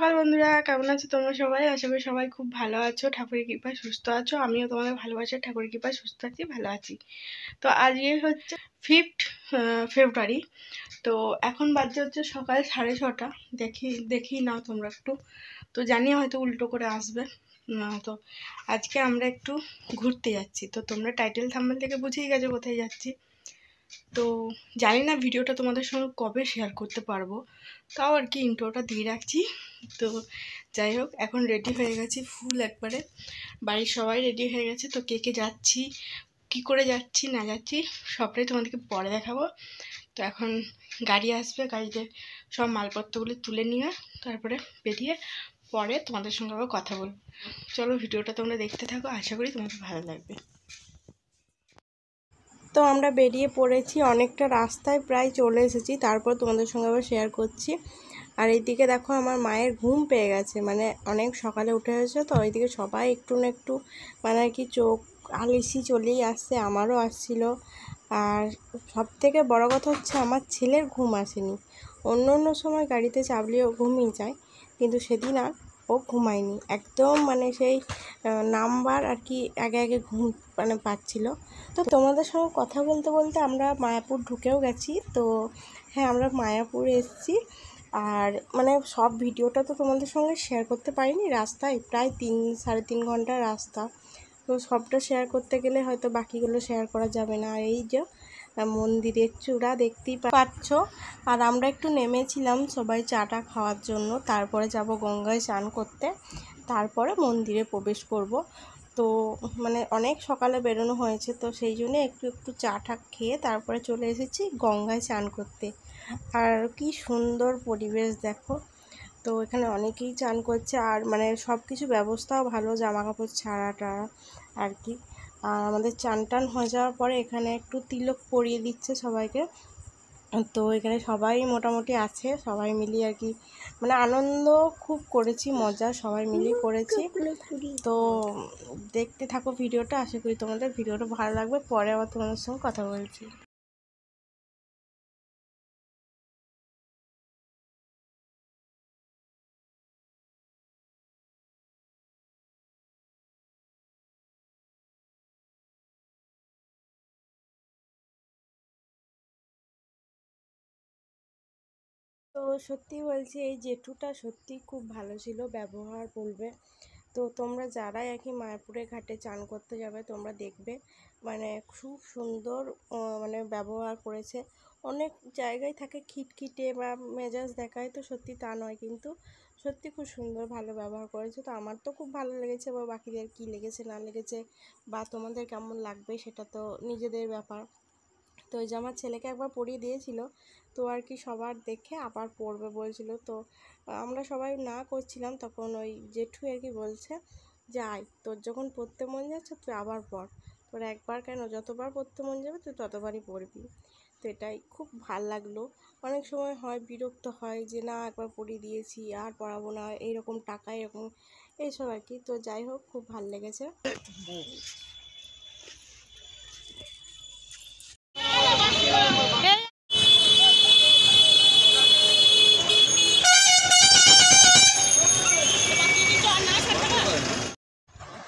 সকাল বন্ধুরা, কেমন আছো তোমরা সবাই? আশা করি সবাই খুব ভালো আছো, ঠাকুরের কৃপায় সুস্থ আছো। আমিও তোমাদের ভালোবাসা ঠাকুরের কৃপায় সুস্থ আছি, ভালো আছি। তো আজকে হচ্ছে 5th ফেব্রুয়ারি। তো এখন বাজে হচ্ছে সকাল 6:30। দেখি নাও তোমরা একটু, তো জানি হয়তো উল্টো করে আসবে। তো আজকে আমরা একটু ঘুরতে যাচ্ছি। তো তোমরা টাইটেল থাম্বনেল থেকে বুঝেই গেছো কোথায় যাচ্ছি। তো জানি না ভিডিওটা তোমাদের সঙ্গে কবে শেয়ার করতে পারবো, তাও আর কি ইন্ট্রোটা দিয়ে রাখছি। তো যাই হোক, এখন রেডি হয়ে গেছি ফুল একবারে, বাড়ির সবাই রেডি হয়ে গেছে। তো কে কে যাচ্ছি, কি করে যাচ্ছি না যাচ্ছি সবটাই তোমাদেরকে পরে দেখাবো। তো এখন গাড়ি আসবে, গাড়িতে সব মালপত্রগুলি তুলে নিয়ে তারপরে বেরিয়ে পরে তোমাদের সঙ্গে আবার কথা বলবো। চলো ভিডিওটা তোমরা দেখতে থাকো, আশা করি তোমাদের ভালো লাগবে। তো আমরা বেরিয়ে পড়েছি, অনেকটা রাস্তায় প্রায় চলে এসেছি, তারপর তোমাদের সঙ্গে আবার শেয়ার করছি। আর এইদিকে দেখো আমার মায়ের ঘুম পেয়ে গেছে, মানে অনেক সকালে উঠে গেছে। তো ওইদিকে সবাই একটু না একটু মানে আর কি চোখ আলিসি চলেই আসছে, আমারও আসছিল। আর সব থেকে বড়ো কথা হচ্ছে আমার ছেলের ঘুম আসেনি। অন্য অন্য সময় গাড়িতে চাপলেও ঘুমিয়ে যায়, কিন্তু সেদিন আর ও ঘুমায়নি একদম, মানে সেই নাম্বার আর কি আগে আগে ঘুম মানে পাচ্ছিল। তো তোমাদের সঙ্গে কথা বলতে বলতে আমরা মায়াপুর ঢুকেও গেছি। তো হ্যাঁ, আমরা মায়াপুর এসেছি। আর মানে সব ভিডিওটা তো তোমাদের সঙ্গে শেয়ার করতে পারিনি, রাস্তায় প্রায় 3-3.5 ঘন্টার রাস্তা। তো সবটা শেয়ার করতে গেলে হয়তো বাকিগুলো শেয়ার করা যাবে না। আর এই যে মন্দিরের চূড়া দেখতেই পাচ্ছ। আর আমরা একটু নেমেছিলাম সবাই চাটা খাওয়ার জন্য, তারপরে যাব গঙ্গায় স্নান করতে, তারপরে মন্দিরে প্রবেশ করব। তো মানে অনেক সকালে বেরোনো হয়েছে, তো সেই জন্য একটু একটু চা টা খেয়ে তারপরে চলে এসেছি গঙ্গায় স্নান করতে। আর কি সুন্দর পরিবেশ দেখো। তো এখানে অনেকেই চান করছে, আর মানে সব কিছু ব্যবস্থাও ভালো, জামা কাপড় ছাড়াটা আর কি। আর আমাদের চান টান হয়ে যাওয়ার পরে এখানে একটু তিলক পরিয়ে দিচ্ছে সবাইকে। তো এখানে সবাই মোটামুটি আছে, সবাই মিলিয়ে আর কি মানে আনন্দ খুব করেছি, মজা সবাই মিলিয়ে করেছি। তো দেখতে থাকো ভিডিওটা, আশা করি তোমাদের ভিডিওটা ভালো লাগবে। পরে আবার তোমাদের সঙ্গে কথা বলছি। তো সত্যি বলছি, এই জেঠুটা সত্যি খুব ভালো ছিল, ব্যবহার বলবে। তো তোমরা যারাই আর কি মায়াপুরের ঘাটে চান করতে যাবে তোমরা দেখবে, মানে খুব সুন্দর মানে ব্যবহার করেছে। অনেক জায়গায় থাকে খিটখিটে বা মেজাজ দেখায়, তো সত্যি তা নয়, কিন্তু সত্যি খুব সুন্দর ভালো ব্যবহার করেছে। তো আমার তো খুব ভালো লেগেছে, বা বাকিদের কী লেগেছে না লেগেছে বা তোমাদের কেমন লাগবে সেটা তো নিজেদের ব্যাপার। তো ওই যে আমার ছেলেকে একবার পরিয়ে দিয়েছিল, তো আর কি সবার দেখে আবার পরবে বলছিল। তো আমরা সবাই না করছিলাম, তখন ওই জেঠু আর কি বলছে যে আয়, তোর যখন পড়তে মন যাচ্ছে তুই আবার পড়, তোর একবার কেন যতবার পড়তে মন যাবে তুই ততবারই পড়বি। তো এটাই খুব ভাল লাগলো। অনেক সময় হয় বিরক্ত হয় যে না একবার পড়িয়ে দিয়েছি আর পড়াবো না, এইরকম টাকা এরকম এইসব আর কি। তো যাই হোক, খুব ভাল লেগেছে।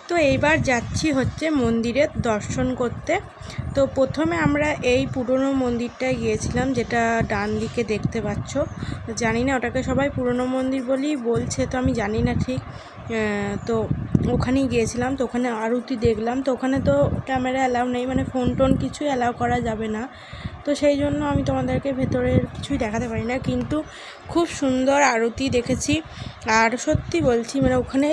তো এইবার যাচ্ছি হচ্ছে মন্দিরে দর্শন করতে। তো প্রথমে আমরা এই পুরনো মন্দিরটায় গিয়েছিলাম, যেটা ডান দিকে দেখতে পাচ্ছ। জানি না ওটাকে সবাই পুরনো মন্দির বলেই বলছে, তো আমি জানি না ঠিক। তো ওখানেই গিয়েছিলাম, তো ওখানে আরতি দেখলাম। তো ওখানে তো ক্যামেরা অ্যালাউ নেই, মানে ফোন টোন কিছুই অ্যালাউ করা যাবে না। তো সেই জন্য আমি তোমাদেরকে ভেতরের কিছুই দেখাতে পারি না, কিন্তু খুব সুন্দর আরতি দেখেছি। আর সত্যি বলছি, মানে ওখানে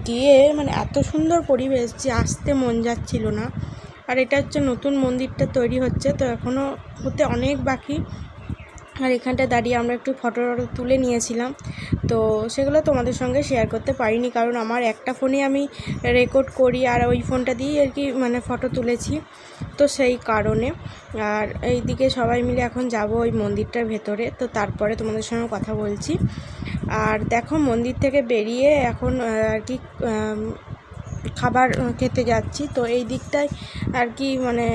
গিয়ে মানে এত সুন্দর পরিবেশ যে আসতে মন যাচ্ছিল না। আর এটা হচ্ছে নতুন মন্দিরটা তৈরি হচ্ছে, তো এখনও হতে অনেক বাকি। আর এখানটা দাঁড়িয়ে আমরা একটু ফটো তুলে নিয়েছিলাম, তো সেগুলো তোমাদের সঙ্গে শেয়ার করতে পারিনি, কারণ আমার একটা ফোনে আমি রেকর্ড করি আর ওই ফোনটা দিয়েই আর কি মানে ফটো তুলেছি, তো সেই কারণে। আর এই দিকে সবাই মিলে এখন যাব ওই মন্দিরটার ভেতরে, তো তারপরে তোমাদের সঙ্গে কথা বলছি। আর দেখো মন্দির থেকে বেরিয়ে এখন আর কি খাবার খেতে যাচ্ছি। তো এই দিকটায় আর কি মানে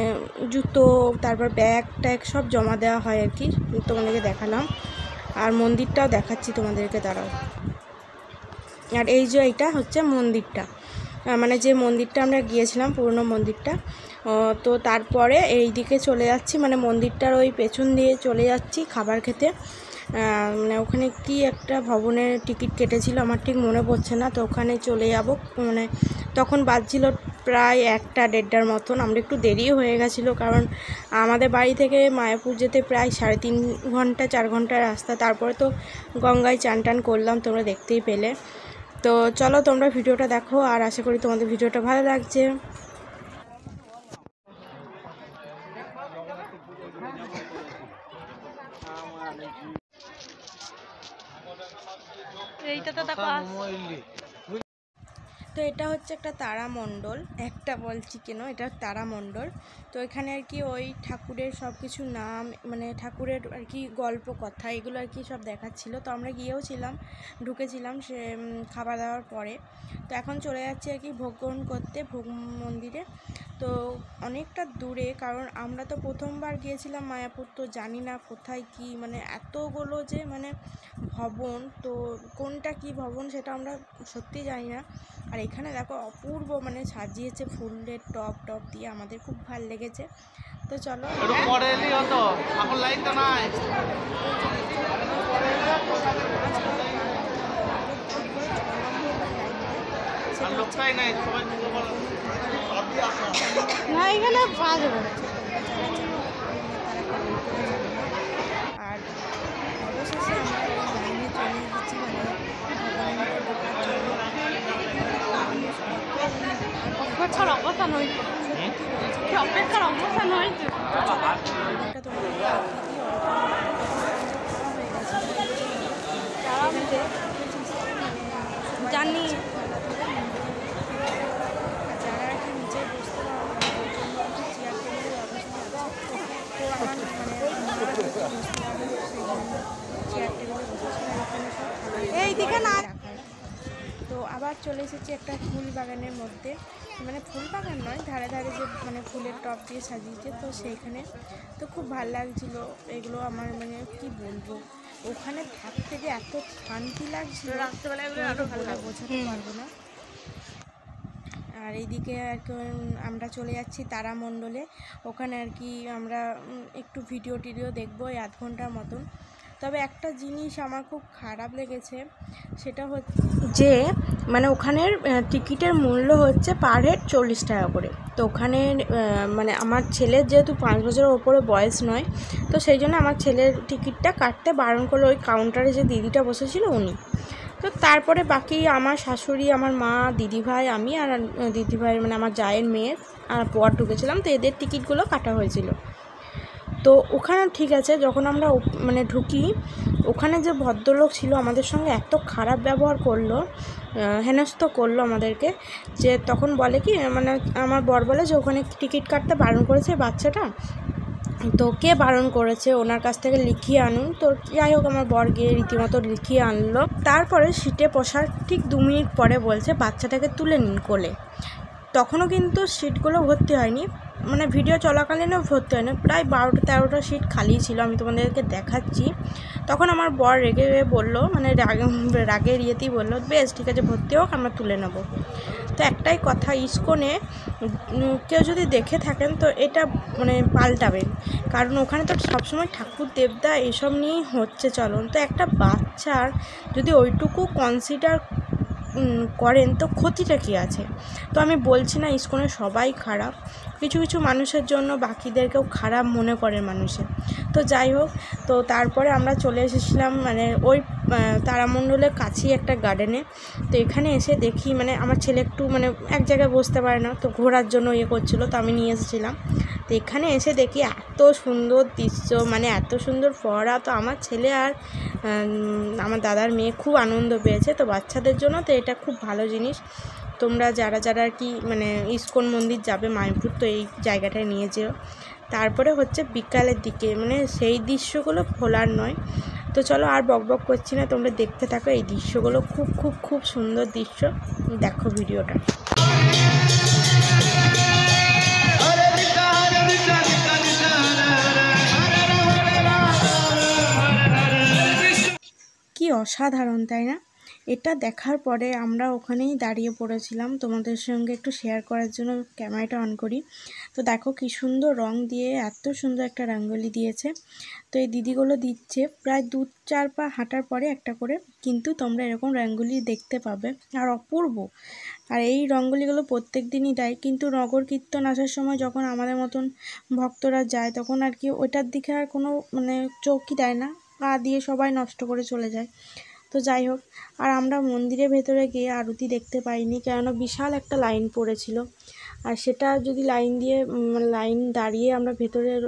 জুতো, তারপর ব্যাগ ট্যাগ সব জমা দেওয়া হয় আর কি, তোমাদেরকে দেখালাম। আর মন্দিরটাও দেখাচ্ছি তোমাদেরকে, দাঁড়াও। আর এই যে এইটা হচ্ছে মন্দিরটা, মানে যে মন্দিরটা আমরা গিয়েছিলাম পুরনো মন্দিরটা। তো তারপরে এই দিকে চলে যাচ্ছি, মানে মন্দিরটার ওই পেছন দিয়ে চলে যাচ্ছি খাবার খেতে। মানে ওখানে কি একটা ভবনের টিকিট কেটেছিল, আমার ঠিক মনে পড়ছে না। তো ওখানে চলে যাব, মানে তখন বাজছিল প্রায় 1টা 1:30টার মতন। আমরা একটু দেরিও হয়ে গেছিলো, কারণ আমাদের বাড়ি থেকে মায়াপুর যেতে প্রায় 3.5 ঘন্টা 4 ঘন্টার রাস্তা। তারপরে তো গঙ্গায় চান টান করলাম, তোমরা দেখতেই পেলে। তো চলো তোমরা ভিডিওটা দেখো, আর আশা করি তোমাদের ভিডিওটা ভালো লাগছে। এইটাতে দেখো, তো এটা হচ্ছে একটা তারামণ্ডল, একটা বলছি কেন, এটা তারামণ্ডল। তো এখানে আর কি ওই ঠাকুরের সব কিছু নাম, মানে ঠাকুরের আর কি গল্প কথা এগুলো আর কি সব দেখাচ্ছিল। তো আমরা গিয়েও ছিলাম, ঢুকেছিলাম সে খাবার দাওয়ার পরে। তো এখন চলে যাচ্ছি আর কি ভোগ গ্রহণ করতে ভোগ মন্দিরে। তো অনেকটা দূরে, কারণ আমরা তো প্রথমবার গিয়েছিলাম মায়াপুর, তো জানি না কোথায় কি, মানে এতগুলো যে মানে ভবন, তো কোনটা কি ভবন সেটা আমরা সত্যি জানি না। আর এখানে দেখো অপূর্ব মানে সাজিয়েছে ফুলের টপ টপ দিয়ে, আমাদের খুব ভালো লেগেছে। তো চলো না, এখানে পাওয়া যাবে না। আর অবশেষে আমরা লাইনে চলে এসেছি, মানে অপেক্ষার অবসান হয়েছে, অপেক্ষার অবসান হয়েছে। জানি যারা আর কি নিচে বসতে পারবো চেয়ার টেবিলের ব্যবস্থা আছে। তো আমার মানে চেয়ার টেবিলে বসেছিলাম, এখানে সব এইদিকে না রাখার। তো আবার চলে এসেছি একটা ফুল বাগানের মধ্যে, মানে ফুল বাগান নয়, ধারে ধারে যে মানে ফুলের টব দিয়ে সাজিয়েছে, তো সেইখানে তো খুব ভালো লাগছিল এগুলো। আমার মানে কি বলবো, ওখানে থাকতে যে এত শান্তি লাগছিল রাত্রেবেলায় বোঝাতে পারবো না। আর এইদিকে আর কি আমরা চলে যাচ্ছি তারামণ্ডলে, ওখানে আর কি আমরা একটু ভিডিও টিডিও দেখবো এই 1/2 ঘন্টার মতন। তবে একটা জিনিস আমার খুব খারাপ লেগেছে, সেটা হচ্ছে যে মানে ওখানের টিকিটের মূল্য হচ্ছে পার হেড 40 টাকা করে। তো ওখানে মানে আমার ছেলের যেহেতু 5 বছরের ওপরে বয়স নয়, তো সেই জন্য আমার ছেলের টিকিটটা কাটতে বারণ করলো ওই কাউন্টারে যে দিদিটা বসেছিল উনি। তো তারপরে বাকি আমার শাশুড়ি, আমার মা, দিদিভাই, আমি আর দিদিভাই মানে আমার জায়ের মেয়ের আর বর ঢুকেছিলাম, তো এদের টিকিটগুলো কাটা হয়েছিল। তো ওখানে ঠিক আছে, যখন আমরা মানে ঢুকি, ওখানে যে ভদ্রলোক ছিল আমাদের সঙ্গে এত খারাপ ব্যবহার করলো, হেনস্থ করলো আমাদেরকে, যে তখন বলে কি, মানে আমার বর বলে যে ওখানে টিকিট কাটতে বারণ করেছে বাচ্চাটা, তো কে বারণ করেছে ওনার কাছ থেকে লিখিয়ে আনুন। তো যাই হোক আমার বর গিয়ে রীতিমতো লিখিয়ে আনলো। তারপরে সিটে বসার ঠিক 2 মিনিট পরে বলছে বাচ্চাটাকে তুলে নিন কোলে। তখনও কিন্তু সিটগুলো ভর্তি হয়নি, মানে ভিডিও চলাকালীনও ভর্তি হয়নি, প্রায় 12-13টা সিট খালি ছিল, আমি তোমাদেরকে দেখাচ্ছি। তখন আমার বর রেগে বললো, মানে রাগের ইয়েতেই বললো, বেশ ঠিক আছে ভর্তি হোক, আমরা তুলে নেব। তো একটাই কথা, ইস্কনে কেউ যদি দেখে থাকেন তো এটা মানে পাল্টাবেন, কারণ ওখানে তো সবসময় ঠাকুর দেবতা এসব নিয়েই হচ্ছে চলন। তো একটা বাচ্চার যদি ওইটুকু কনসিডার করেন তো ক্ষতিটা কী আছে? তো আমি বলছি না ইস্কনের সবাই খারাপ, কিছু কিছু মানুষের জন্য বাকিদেরকেও খারাপ মনে করে মানুষে। তো যাই হোক, তো তারপরে আমরা চলে এসেছিলাম মানে ওই তারামণ্ডলের কাছেই একটা গার্ডেনে। তো এখানে এসে দেখি, মানে আমার ছেলে একটু মানে এক জায়গায় বসতে পারে না, তো ঘোরার জন্য করছিলো, তো আমি নিয়ে এসেছিলাম। তো এখানে এসে দেখি এত সুন্দর দৃশ্য, মানে এত সুন্দর ফোয়ারা। তো আমার ছেলে আর আমার দাদার মেয়ে খুব আনন্দ পেয়েছে। তো বাচ্চাদের জন্য তো এটা খুব ভালো জিনিস। তোমরা যারা যারা আর কি মানে ইস্কন মন্দির যাবে মায়াপুর, তো এই জায়গাটায় নিয়ে যেও। তারপরে হচ্ছে বিকালের দিকে, মানে সেই দৃশ্যগুলো ভোলার নয়। তো চলো আর বকবক করছি না, তোমরা দেখতে থাকো এই দৃশ্যগুলো, খুব খুব খুব সুন্দর দৃশ্য। দেখো ভিডিওটা। কি অসাধারণ, তাই না? এটা দেখার পরে আমরা ওখানেই দাঁড়িয়ে পড়েছিলাম তোমাদের সঙ্গে একটু শেয়ার করার জন্য ক্যামেরাটা অন করি। তো দেখো কি সুন্দর রং দিয়ে এত সুন্দর একটা রঙ্গোলি দিয়েছে। তো এই দিদিগুলো দিচ্ছে প্রায় 2-4 পা হাঁটার পরে একটা করে, কিন্তু তোমরা এরকম রঙ্গোলি দেখতে পাবে আর অপূর্ব। আর এই রঙ্গোলিগুলো প্রত্যেক দিনই দেয়, কিন্তু নগর কীর্তন আসার সময় যখন আমাদের মতন ভক্তরা যায় তখন আর কি ওইটার দিকে আর কোনো মানে চোখই দেয় না, পা দিয়ে সবাই নষ্ট করে চলে যায়। তো যাই হোক, আর আমরা মন্দিরের ভেতরে গিয়ে আরতি দেখতে পাইনি, কেননা বিশাল একটা লাইন পড়েছিল। আর সেটা যদি লাইন দাঁড়িয়ে আমরা ভেতরের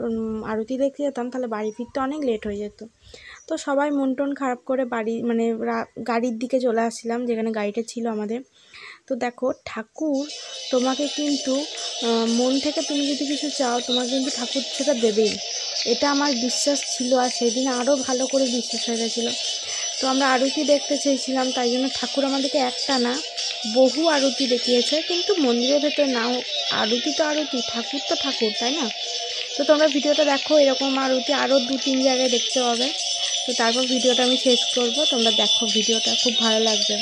আরতি দেখতে যেতাম তাহলে বাড়ি ফিরতে অনেক লেট হয়ে যেত। তো সবাই মন টন খারাপ করে গাড়ির দিকে চলে আসছিলাম, যেখানে গাড়িটা ছিল আমাদের। তো দেখো ঠাকুর তোমাকে কিন্তু মন থেকে তুমি যদি কিছু চাও তোমাকে কিন্তু ঠাকুর সেটা দেবেই, এটা আমার বিশ্বাস ছিল। আর সেদিন আরও ভালো করে বিশ্বাস হয়ে গেছিলো। তো আমরা আরতি দেখতে চেয়েছিলাম, তাই জন্য ঠাকুর আমাদেরকে একটা না বহু আরতি দেখিয়েছে। কিন্তু মন্দিরের ভেতরে নাও আরতি তো আরতি, ঠাকুর তো ঠাকুর, তাই না? তো তোমরা ভিডিওটা দেখো, এরকম আরতি আরও 2-3 জায়গায় দেখতে পাবে। তো তারপর ভিডিওটা আমি শেষ করব, তোমরা দেখো ভিডিওটা, খুব ভালো লাগবে।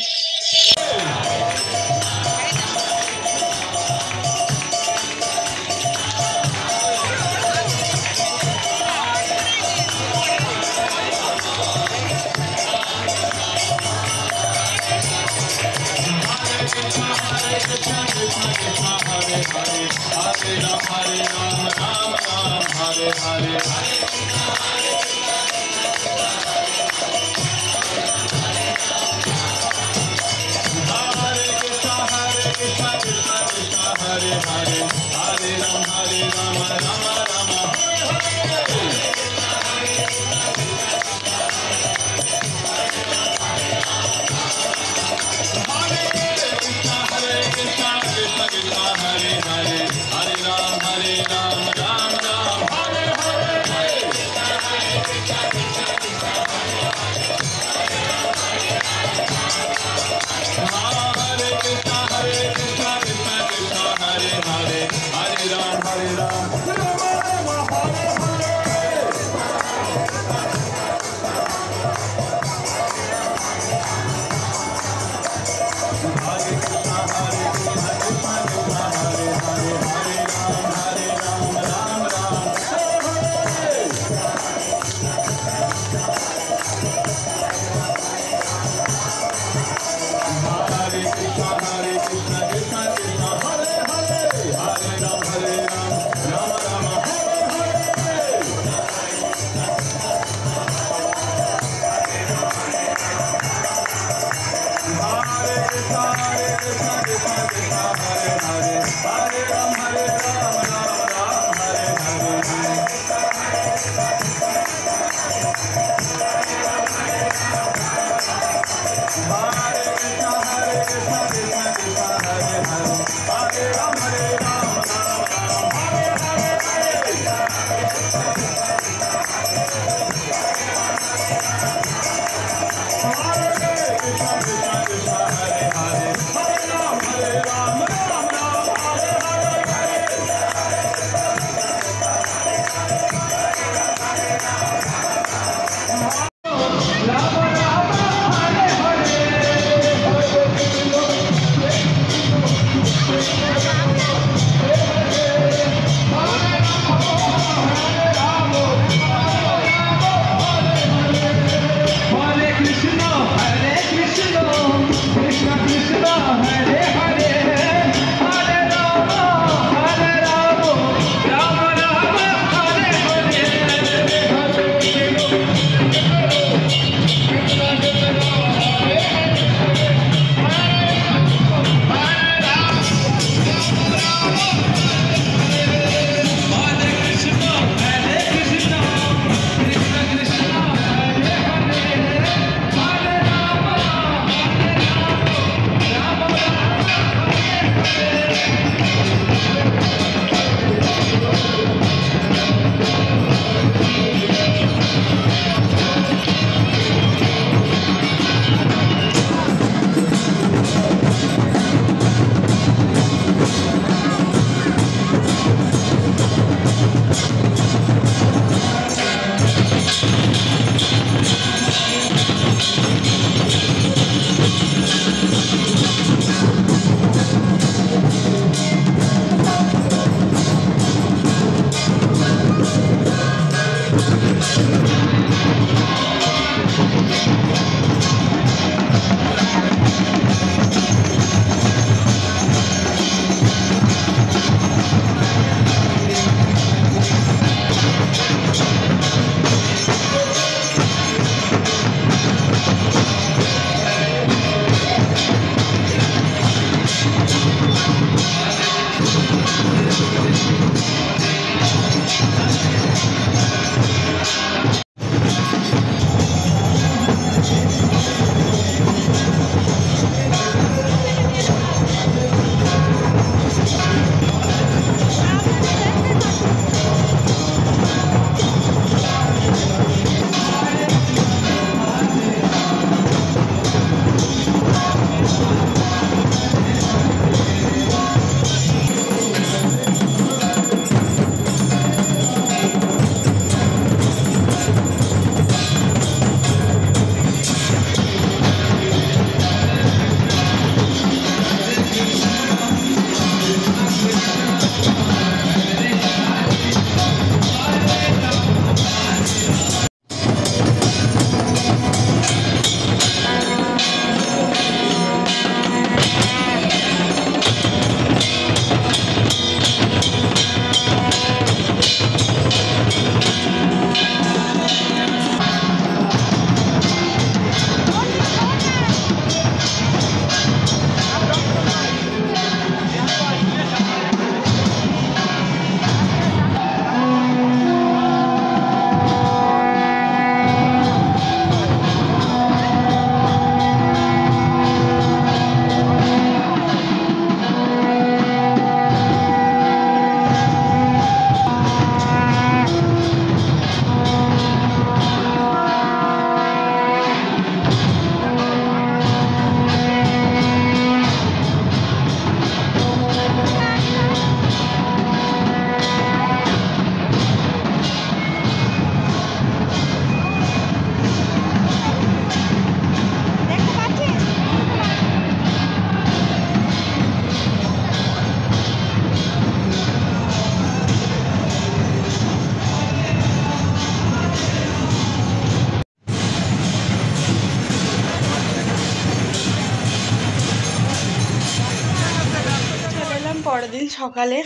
পরদিন সকালে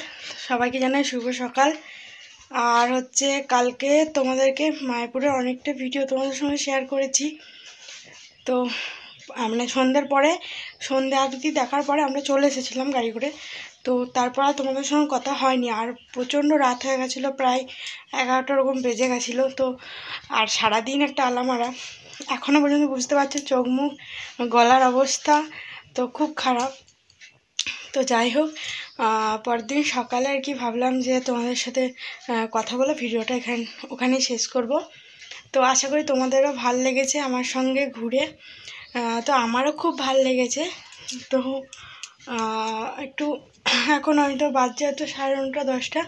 সবাইকে জানাই শুভ সকাল। আর হচ্ছে কালকে তোমাদেরকে মায়াপুরের অনেকটা ভিডিও তোমাদের সঙ্গে শেয়ার করেছি। তো মানে সন্ধ্যের পরে সন্ধ্যা আরতি দেখার পরে আমরা চলে এসেছিলাম গাড়ি করে। তো তারপর আর তোমাদের সঙ্গে কথা হয়নি। আর প্রচণ্ড রাত হয়ে গেছিলো, প্রায় 11টা ওরকম বেজে গেছিলো। তো আর সারাদিন একটা আলামারা, এখনও পর্যন্ত বুঝতে পারছো চোখ মুখ গলার অবস্থা তো খুব খারাপ। তো যাই হোক, পরদিন সকালে আর কি ভাবলাম যে তোমাদের সাথে কথা বলে ভিডিওটা ওখানেই শেষ করব। তো আশা করি তোমাদেরও ভাল লেগেছে আমার সঙ্গে ঘুরে। তো আমারও খুব ভাল লেগেছে। তো একটু এখন হয়তো বাজছে হয়তো 9:30 10টা,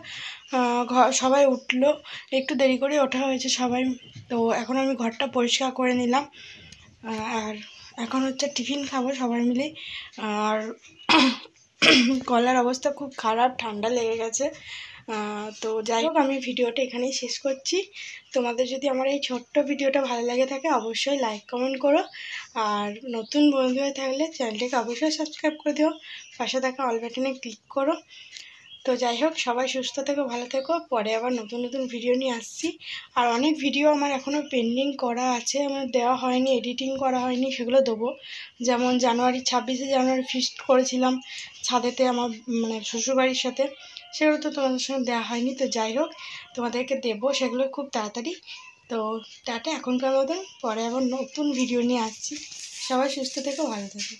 সবাই উঠলো, একটু দেরি করে ওঠা হয়েছে সবাই। তো এখন আমি ঘরটা পরিষ্কার করে নিলাম। আর এখন হচ্ছে টিফিন খাবো সবাই মিলে। আর গলার অবস্থা খুব খারাপ, ঠান্ডা লেগে গেছে। তো যাই হোক, আমি ভিডিওটা এখানেই শেষ করছি। তোমাদের যদি আমার এই ছোট্ট ভিডিওটা ভালো লাগে থাকে অবশ্যই লাইক কমেন্ট করো। আর নতুন বন্ধু হয়ে থাকলে চ্যানেলটাকে অবশ্যই সাবস্ক্রাইব করে দিও, পাশে থাকা অল বাটনে ক্লিক করো। তো যাই হোক, সবাই সুস্থ থেকো, ভালো থেকো। পরে আবার নতুন নতুন ভিডিও নিয়ে আসছি। আর অনেক ভিডিও আমার এখনও পেন্ডিং করা আছে, আমার দেওয়া হয়নি, এডিটিং করা হয়নি, সেগুলো দেবো। যেমন 26শে জানুয়ারি ফিস্ট করেছিলাম ছাদেতে আমার মানে শ্বশুরবাড়ির সাথে, সেগুলো তো তোমাদের সঙ্গে দেওয়া হয়নি। তো যাই হোক, তোমাদেরকে দেবো সেগুলো খুব তাড়াতাড়ি। তো টাটা এখনকার মতন, পরে আবার নতুন ভিডিও নিয়ে আসছি। সবাই সুস্থ থেকো, ভালো থেকো।